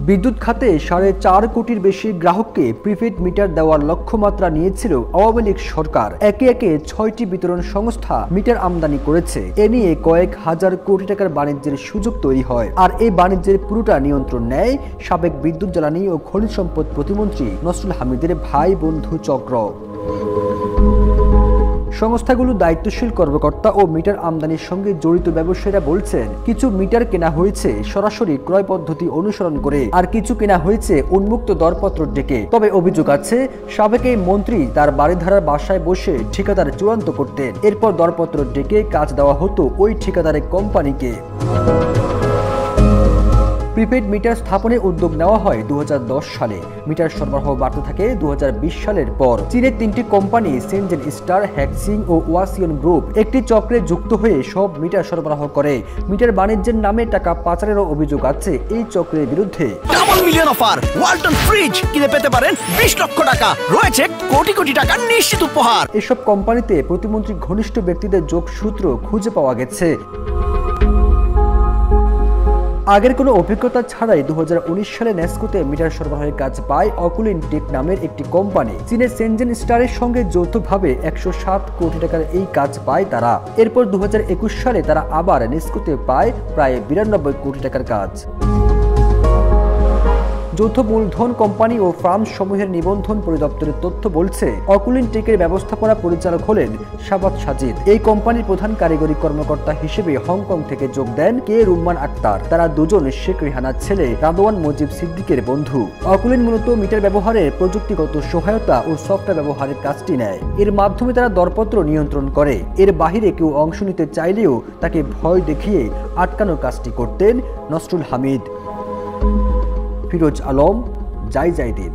বিদ্যুৎ খাতে 4.5 কোটির বেশি গ্রাহককে প্রিপেড মিটার দেওয়ার লক্ষ্যমাত্রা নিয়েছিল আওয়ামী লীগ সরকার। একে একে 6টি বিতরণ সংস্থা মিটার আমদানি করেছে। এ নিয়ে কয়েক হাজার কোটি টাকার বাণিজ্যের সুযোগ তৈরি হয়। আর এই বাণিজ্যের পুরোটা নিয়ন্ত্রণ নেয় সাবেক বিদ্যুৎ, জ্বালানি ও খনিজ সম্পদ প্রতিমন্ত্রী নসরুল হামিদের ভাই বন্ধু চক্র। সংস্থাগুলো দায়িত্বশীল কর্মকর্তা ও মিটার আমদানির সঙ্গে জড়িত ব্যবসায়ীরা বলছেন, কিছু মিটার কেনা হয়েছে সরাসরি ক্রয় পদ্ধতি অনুসরণ করে, আর কিছু কেনা হয়েছে উন্মুক্ত দরপত্র ডেকে। তবে অভিযোগ আছে, সাবেক এই মন্ত্রী তার বাড়িধারার বাসায় বসে ঠিকাদার চূড়ান্ত করতেন। এরপর দরপত্র ডেকে কাজ দেওয়া হতো ওই ঠিকাদারের কোম্পানিকে। প্রিপেড মিটার স্থাপনে উদ্যোগ নেওয়া হয় 2010 সালে। মিটার সরবরাহ বাড়তে থাকে 2020 সালের পর। চীনের 3টি কোম্পানি সেনজেন স্টার, হ্যাক্সিং ও ওয়াসিয়ন গ্রুপ একটি চক্রে যুক্ত হয়ে সব মিটার সরবরাহ করে। মিটার বাণিজ্যের নামে টাকা পাচারেরও অভিযোগ আছে এই চক্রের বিরুদ্ধে। Double million offer, Walton fridge কিনে পেতে পারেন 20 লক্ষ টাকা, রয়েছে কোটি কোটি টাকার নিশ্চিত উপহার। এসব কোম্পানিতে প্রতিমন্ত্রী ঘনিষ্ঠ ব্যক্তিদের যোগসূত্র খুঁজে পাওয়া গেছে। আগের কোনো অভিজ্ঞতা ছাড়াই 2019 সালে নেসকোতে মিটার সরবরাহের কাজ পায় অকুলিন টেক নামের একটি কোম্পানি। চীনের সেনজেন স্টারের সঙ্গে যৌথভাবে 107 কোটি টাকার এই কাজ পায় তারা। এরপর 2021 সালে তারা আবার নেসকোতে পায় প্রায় 92 কোটি টাকার কাজ। যৌথ মূলধন কোম্পানি ও ফার্ম সমূহের নিবন্ধন পরিদপ্তরের তথ্য বলছে, অকুলিন টেকের ব্যবস্থাপনা পরিচালক হলেন শাবাত সাজিদ। এই কোম্পানির প্রধান কারিগরি কর্মকর্তা হিসেবে হংকং থেকে যোগ দেন কে রুম্মান আক্তার। তারা দুজন শেখ রেহানার ছেলে রাদওয়ান মজিব সিদ্দিকের বন্ধু। অকুলিন মূলত মিটার ব্যবহারের প্রযুক্তিগত সহায়তা ও সফটওয়্যার ব্যবহারের কাজটি নেয়। এর মাধ্যমে তারা দরপত্র নিয়ন্ত্রণ করে। এর বাহিরে কেউ অংশ নিতে চাইলেও তাকে ভয় দেখিয়ে আটকানোর কাজটি করতেন নসরুল হামিদ। ফিরোজ আলম, যাই দিন।